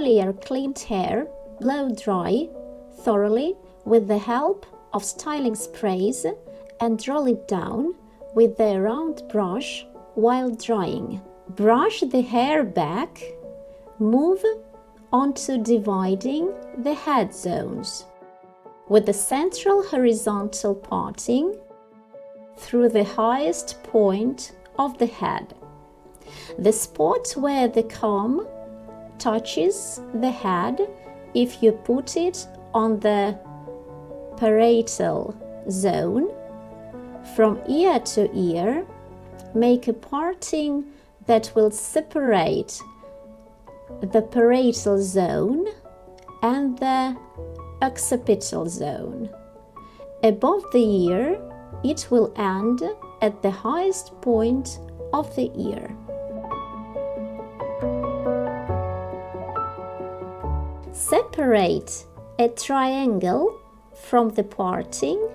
earlier cleaned hair blow dry thoroughly with the help of styling sprays and roll it down with the round brush while drying. Brush the hair back, move on to dividing the head zones, with the central horizontal parting through the highest point of the head. The spot where the comb touches the head, if you put it on the parietal zone, from ear to ear, make a parting that will separate the parietal zone and the occipital zone. Above the ear, it will end at the highest point of the ear. Separate a triangle from the parting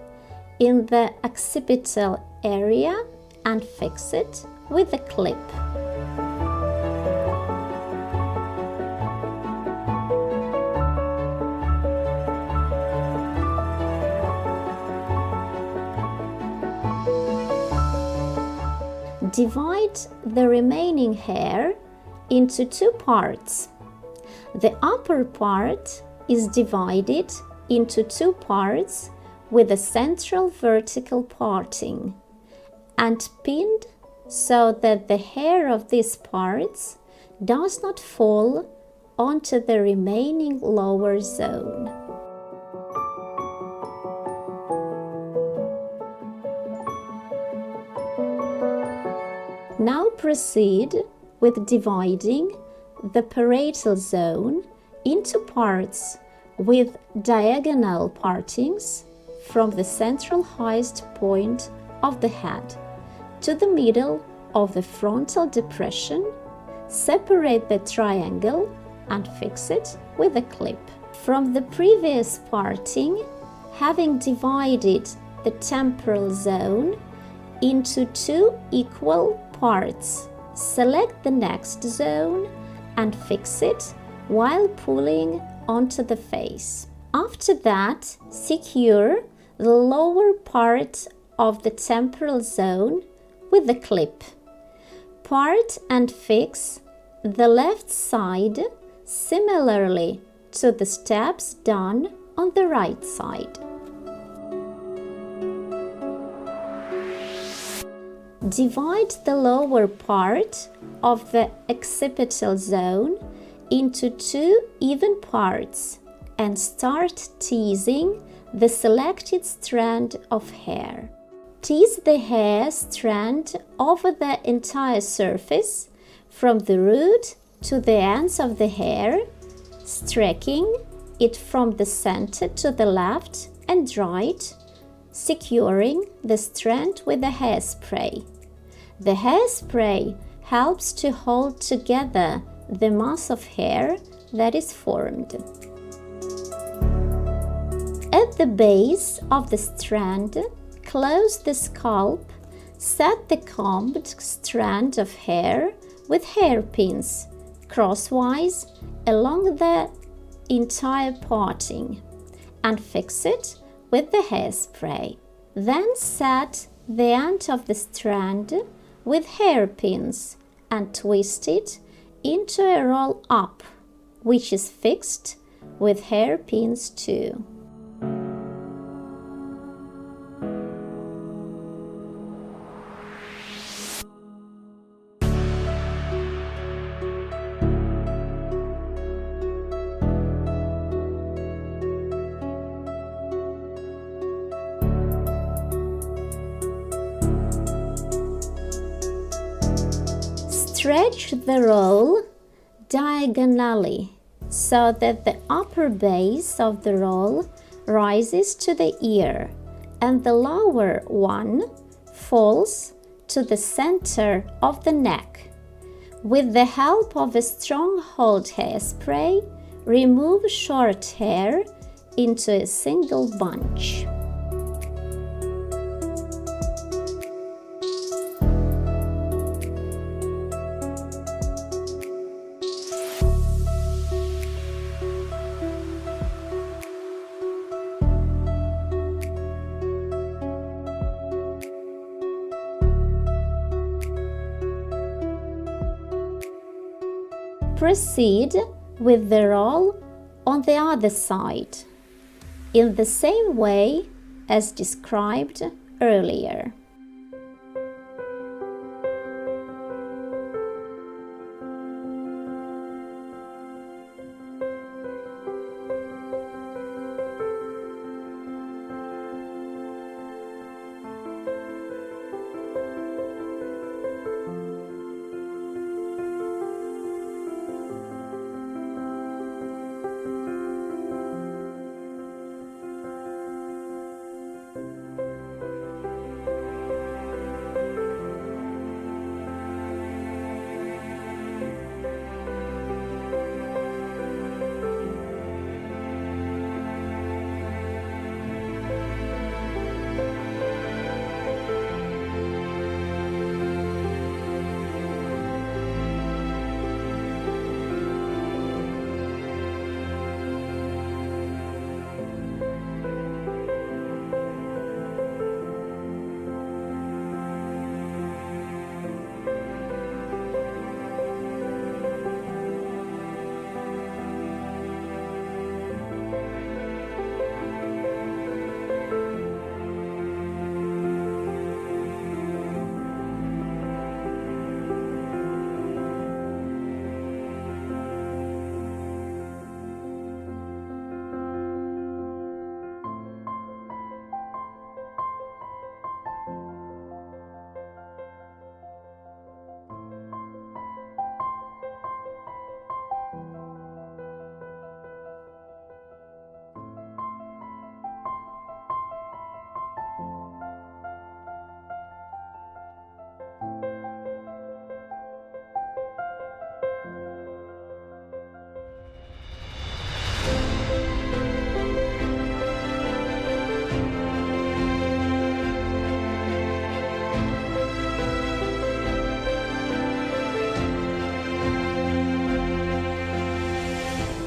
in the occipital area and fix it with a clip. Divide the remaining hair into two parts. The upper part is divided into two parts with a central vertical parting and pinned so that the hair of these parts does not fall onto the remaining lower zone. Now proceed with dividing the parietal zone into parts with diagonal partings from the central highest point of the head to the middle of the frontal depression. Separate the triangle and fix it with a clip. From the previous parting, having divided the temporal zone into two equal parts, select the next zone and fix it while pulling onto the face. After that, secure the lower part of the temporal zone with the clip. Part and fix the left side similarly to the steps done on the right side. Divide the lower part of the occipital zone into two even parts and start teasing the selected strand of hair. Tease the hair strand over the entire surface from the root to the ends of the hair, stretching it from the center to the left and right, securing the strand with the hairspray. The hairspray helps to hold together the mass of hair that is formed. At the base of the strand, close the scalp, set the combed strand of hair with hairpins crosswise along the entire parting and fix it with the hairspray. Then set the end of the strand with hairpins and twist it into a roll up, which is fixed with hairpins too. Stretch the roll diagonally so that the upper base of the roll rises to the ear and the lower one falls to the center of the neck. With the help of a strong hold hairspray, remove short hair into a single bunch. Proceed with the roll on the other side, in the same way as described earlier.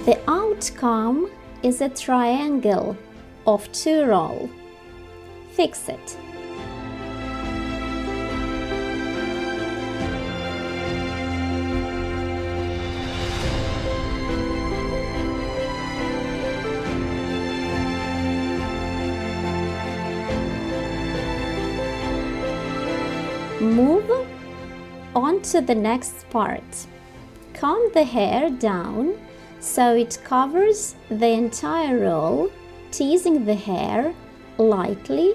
The outcome is a triangle of 2 rolls. Fix it. Move on to the next part. Comb the hair down so it covers the entire roll, teasing the hair lightly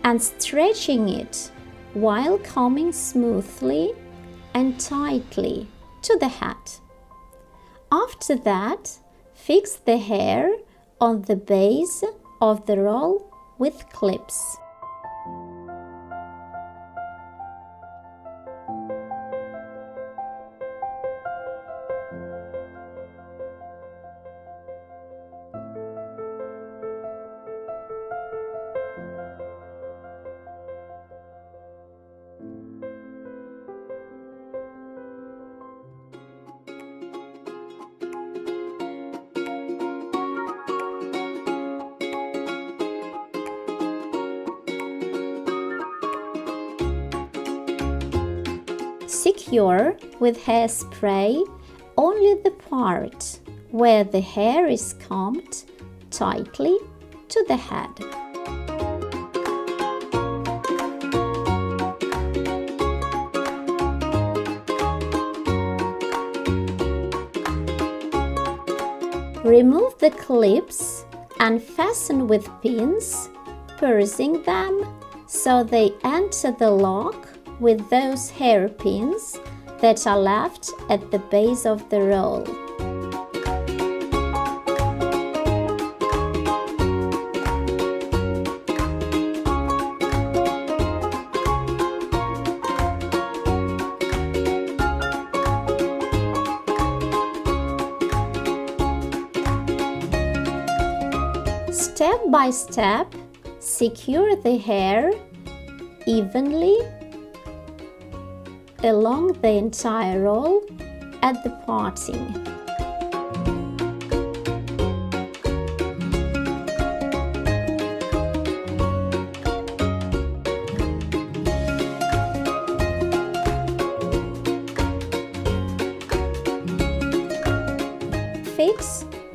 and stretching it while combing smoothly and tightly to the hat. After that, fix the hair on the base of the roll with clips. Secure with hairspray only the part where the hair is combed tightly to the head. Remove the clips and fasten with pins, pursing them so they enter the lock with those hairpins that are left at the base of the roll. Step by step, secure the hair evenly along the entire roll at the parting.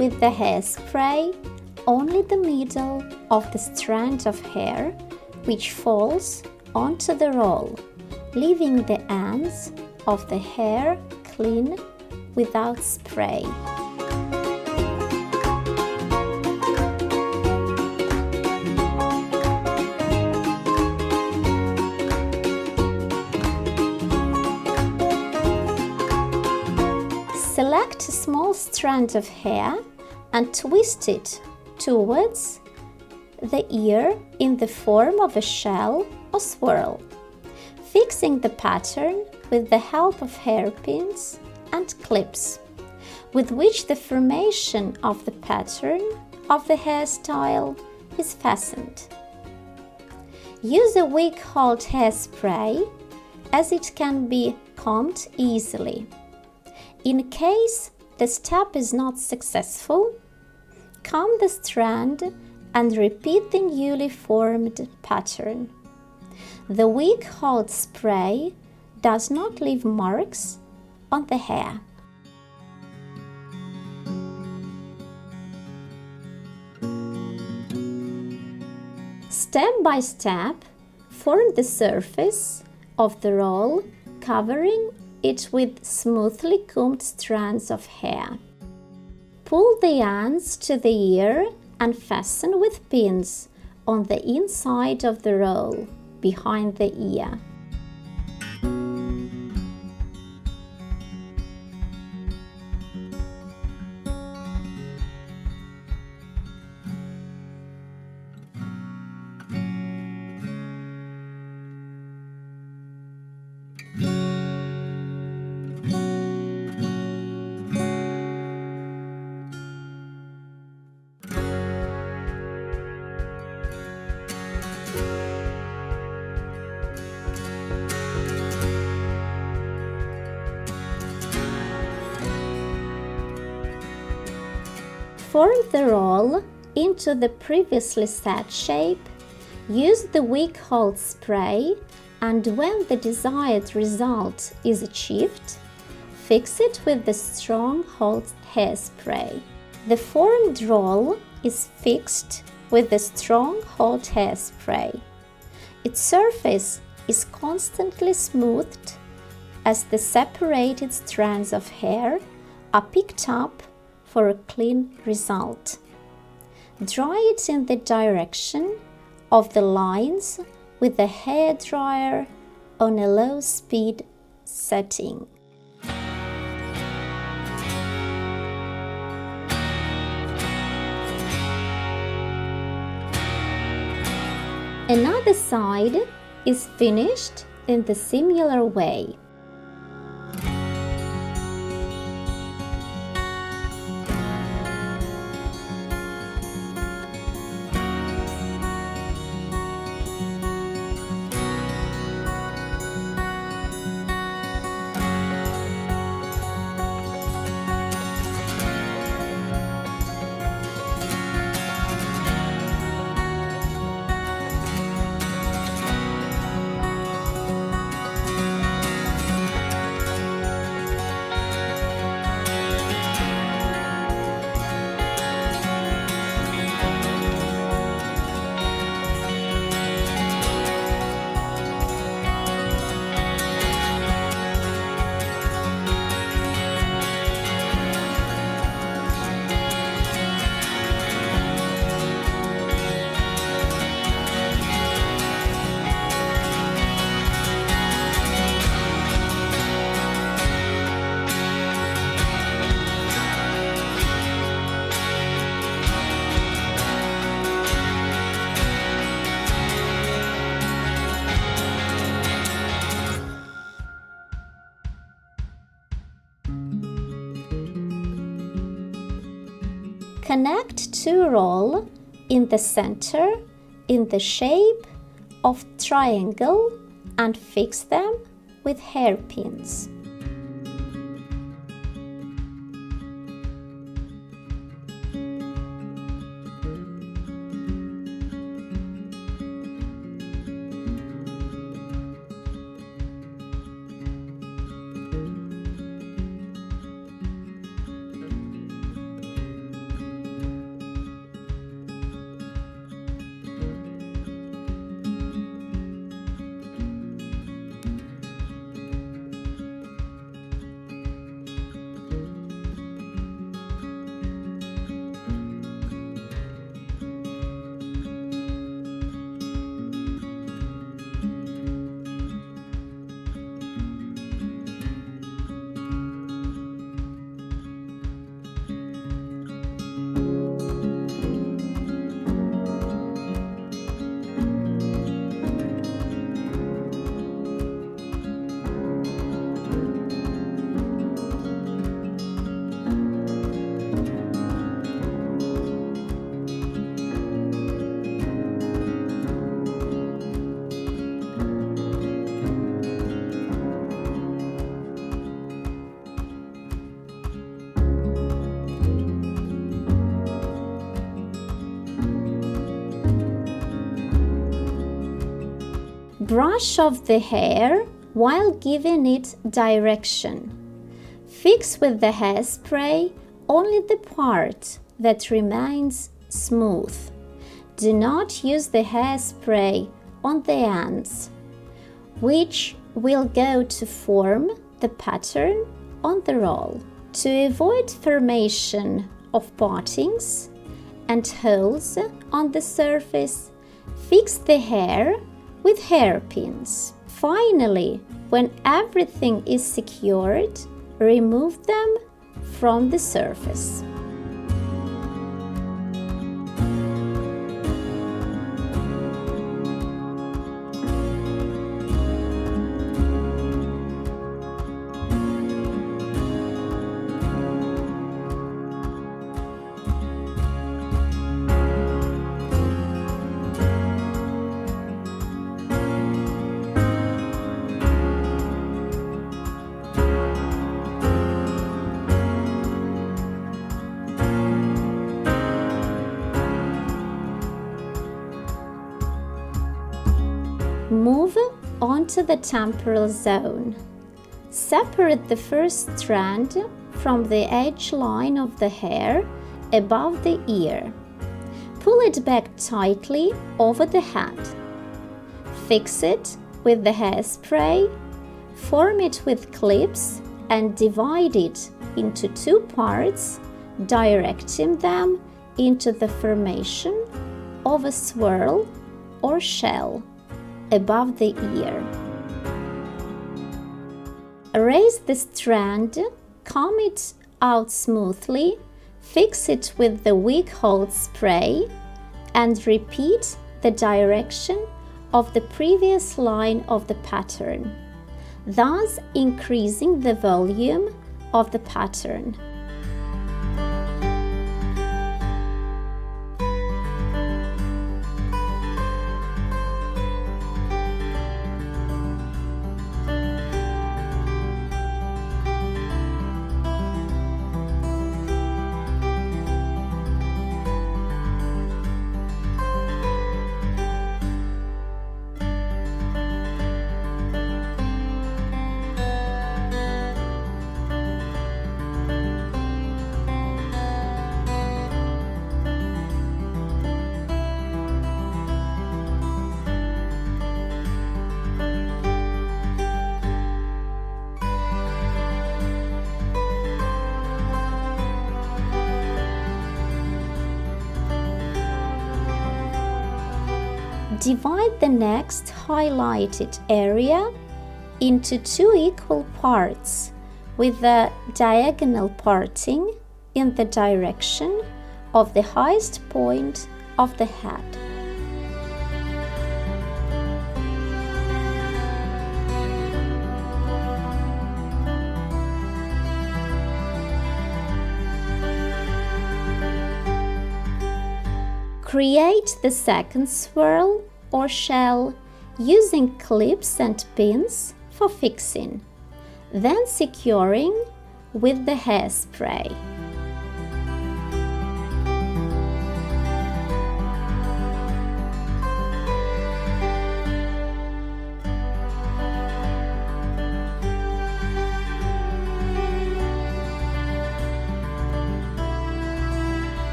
with the hairspray only the middle of the strand of hair, which falls onto the roll, leaving the ends of the hair clean without spray. Select a small strand of hair and twist it towards the ear in the form of a shell or swirl, fixing the pattern with the help of hairpins and clips, with which the formation of the pattern of the hairstyle is fastened. Use a weak hold hairspray, as it can be combed easily. In case the step is not successful, comb the strand and repeat the newly formed pattern. The weak hold spray does not leave marks on the hair. Step by step, form the surface of the roll, covering it with smoothly combed strands of hair. Pull the ends to the ear and fasten with pins on the inside of the roll, behind the ear. Form the roll into the previously set shape. Use the weak hold spray, and when the desired result is achieved, fix it with the strong hold hairspray. The formed roll is fixed with the strong hold hairspray. Its surface is constantly smoothed as the separated strands of hair are picked up for a clean result. Dry it in the direction of the lines with the hairdryer on a low speed setting. Another side is finished in the similar way. Connect two rolls in the center in the shape of triangle and fix them with hairpins. Brush off the hair while giving it direction. Fix with the hairspray only the part that remains smooth. Do not use the hairspray on the ends, which will go to form the pattern on the roll. To avoid formation of partings and holes on the surface, fix the hair with hairpins. Finally, when everything is secured, remove them from the surface. Move onto the temporal zone. Separate the first strand from the edge line of the hair above the ear. Pull it back tightly over the head. Fix it with the hairspray, form it with clips and divide it into two parts, directing them into the formation of a swirl or shell above the ear. Raise the strand, comb it out smoothly, fix it with the wig hold spray, and repeat the direction of the previous line of the pattern, thus increasing the volume of the pattern. Divide the next highlighted area into two equal parts with a diagonal parting in the direction of the highest point of the head. Create the second swirl or shell using clips and pins for fixing, then securing with the hairspray.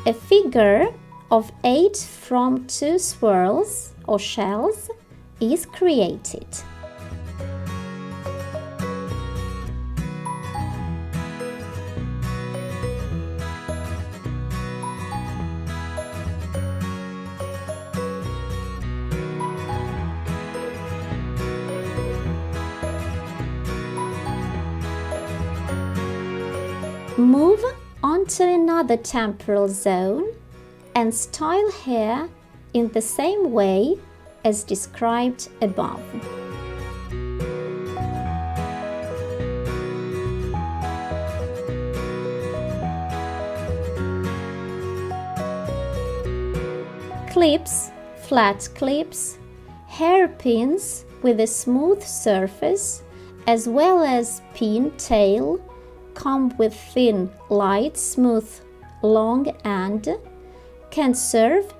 A figure of 8 from 2 swirls or shells is created. Move on enter another temporal zone and style hair in the same way as described above. Clips, flat clips, hairpins with a smooth surface, as well as pin tail, comb with thin, light, smooth, long end, can serve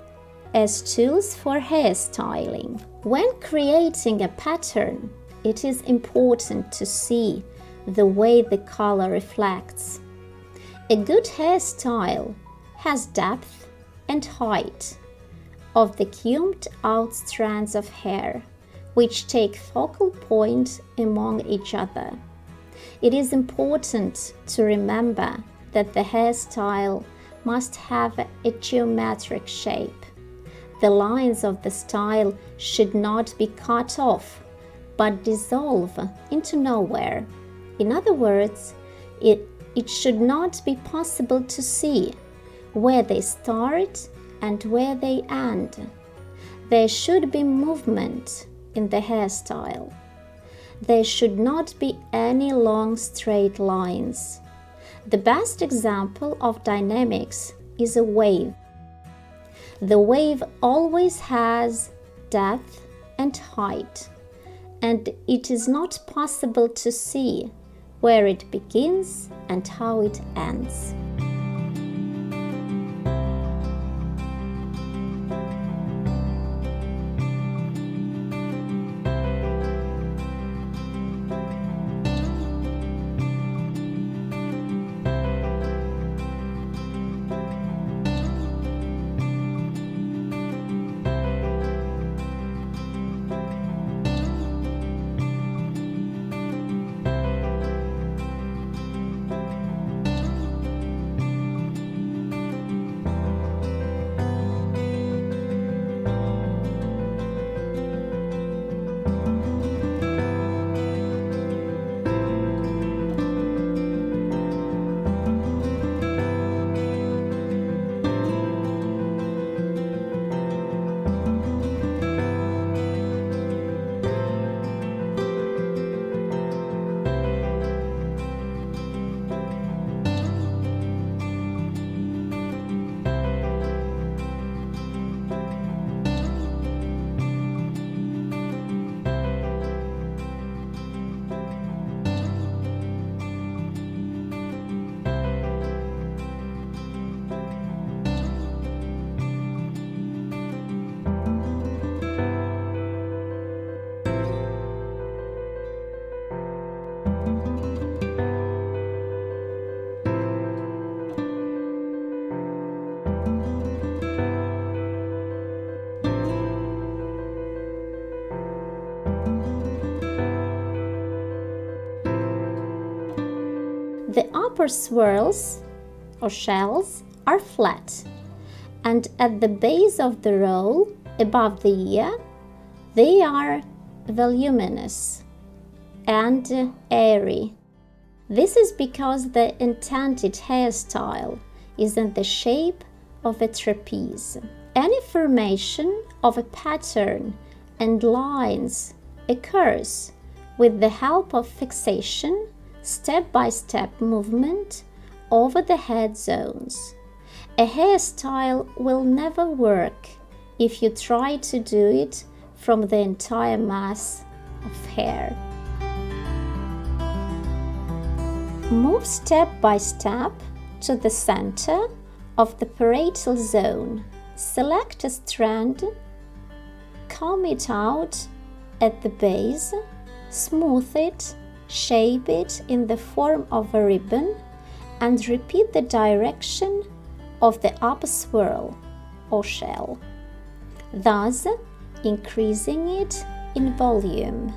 as tools for hairstyling. When creating a pattern, it is important to see the way the color reflects. A good hairstyle has depth and height of the combed out strands of hair, which take focal point among each other. It is important to remember that the hairstyle must have a geometric shape. The lines of the style should not be cut off, but dissolve into nowhere. In other words, it should not be possible to see where they start and where they end. There should be movement in the hairstyle. There should not be any long straight lines. The best example of dynamics is a wave. The wave always has depth and height, and it is not possible to see where it begins and how it ends. The upper swirls or shells are flat, and at the base of the roll above the ear, they are voluminous and airy. This is because the intended hairstyle is in the shape of a trapeze. Any formation of a pattern and lines occurs with the help of fixation, step-by-step movement over the head zones. A hairstyle will never work if you try to do it from the entire mass of hair. Move step by step to the center of the parietal zone. Select a strand, comb it out at the base, smooth it, shape it in the form of a ribbon, and repeat the direction of the upper swirl or shell, thus increasing it in volume.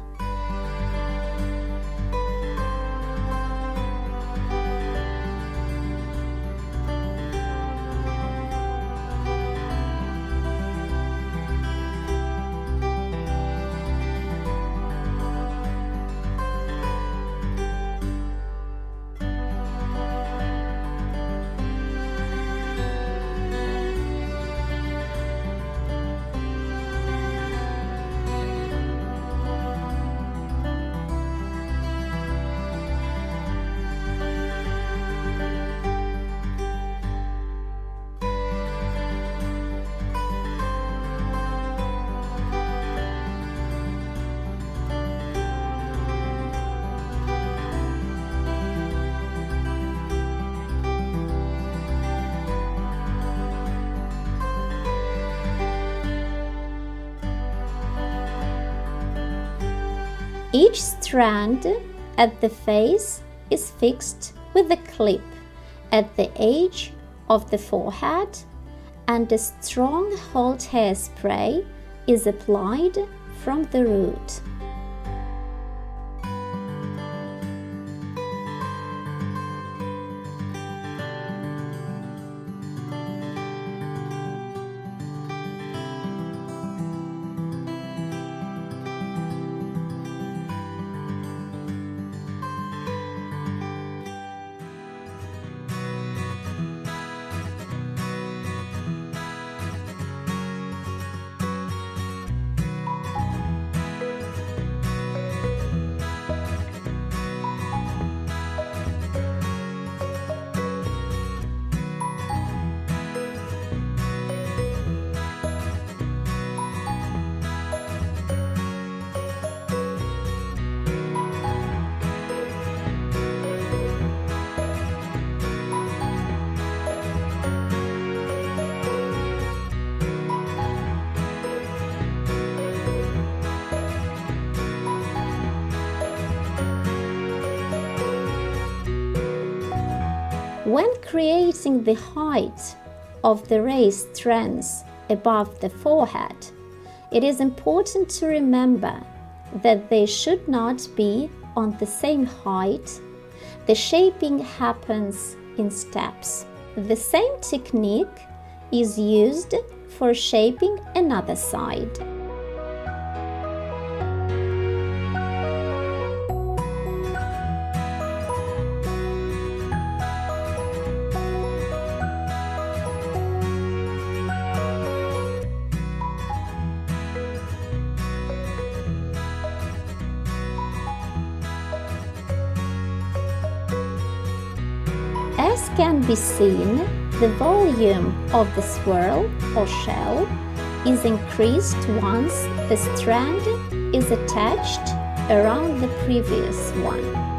Each strand at the face is fixed with a clip at the edge of the forehead, and a strong hold hairspray is applied from the root. When creating the height of the raised strands above the forehead, it is important to remember that they should not be on the same height. The shaping happens in steps. The same technique is used for shaping another side. As can be seen, the volume of the swirl or shell is increased once the strand is attached around the previous one.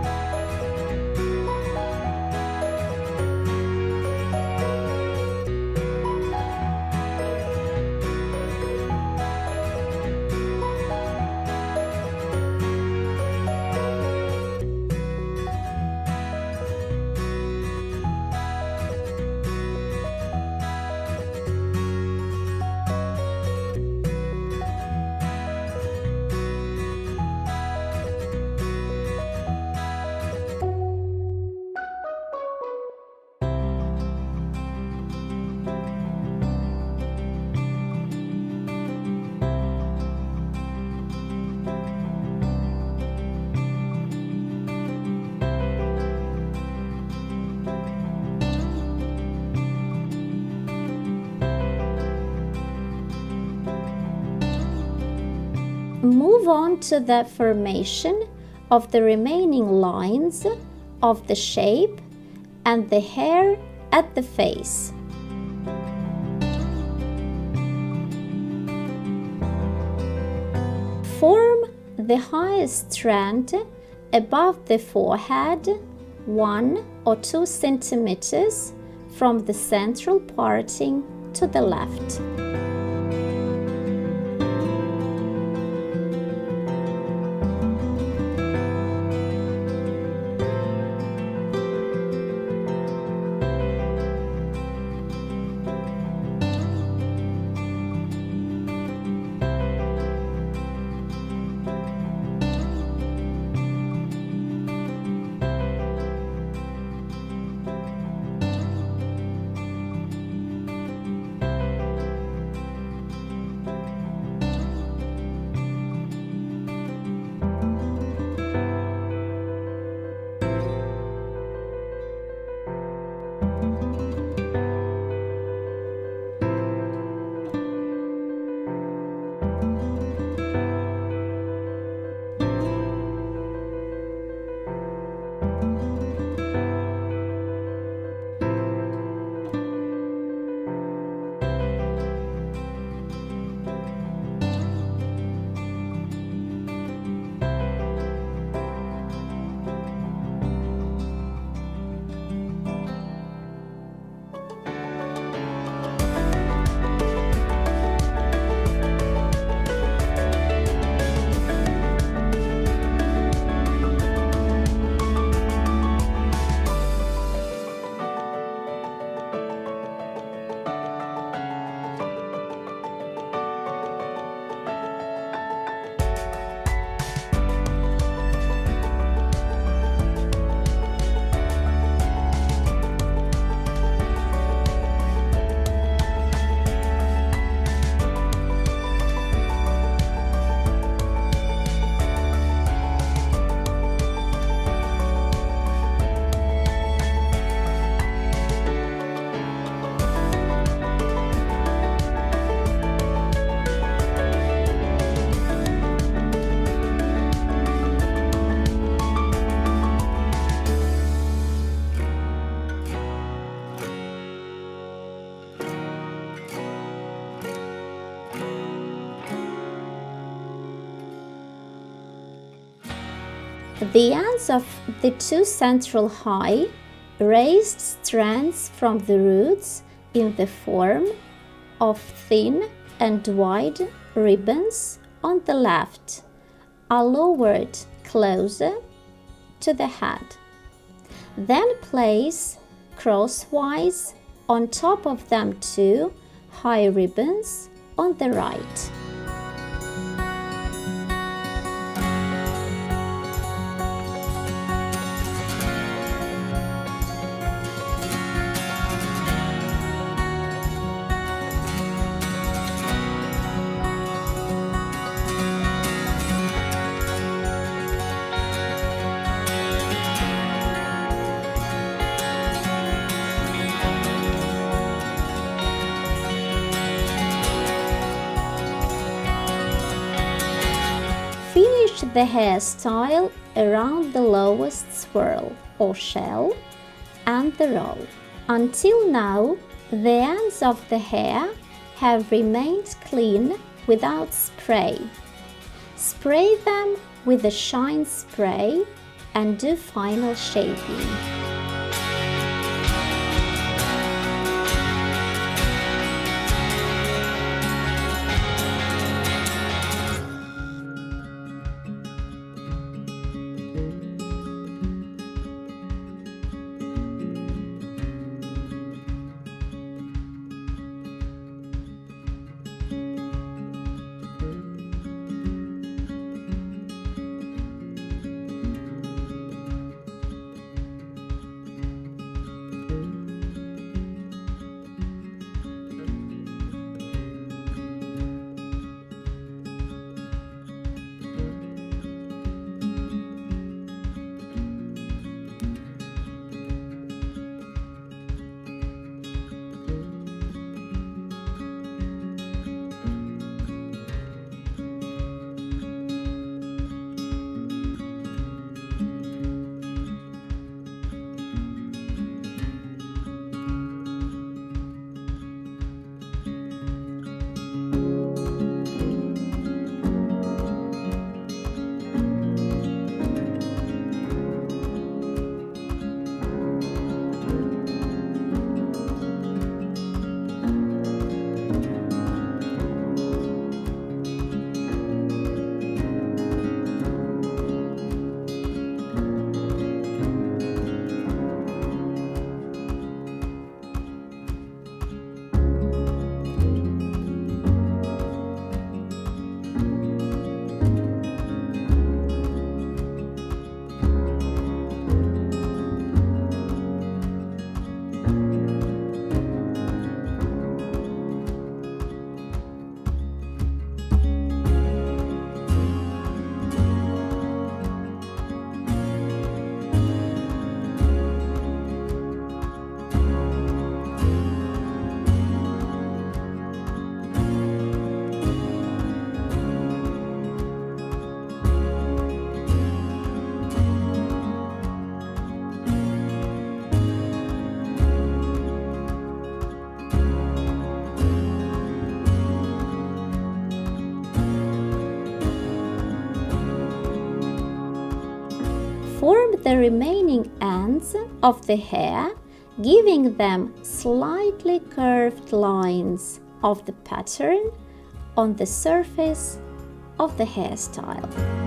Move on to the formation of the remaining lines of the shape and the hair at the face. Form the highest strand above the forehead 1 or 2 centimeters from the central parting to the left. The ends of the two central high, raised strands from the roots in the form of thin and wide ribbons on the left are lowered closer to the head. Then place crosswise on top of them two high ribbons on the right. Finish the hairstyle around the lowest swirl or shell and the roll. Until now, the ends of the hair have remained clean without spray. Spray them with a shine spray and do final shaping. Form the remaining ends of the hair, giving them slightly curved lines of the pattern on the surface of the hairstyle.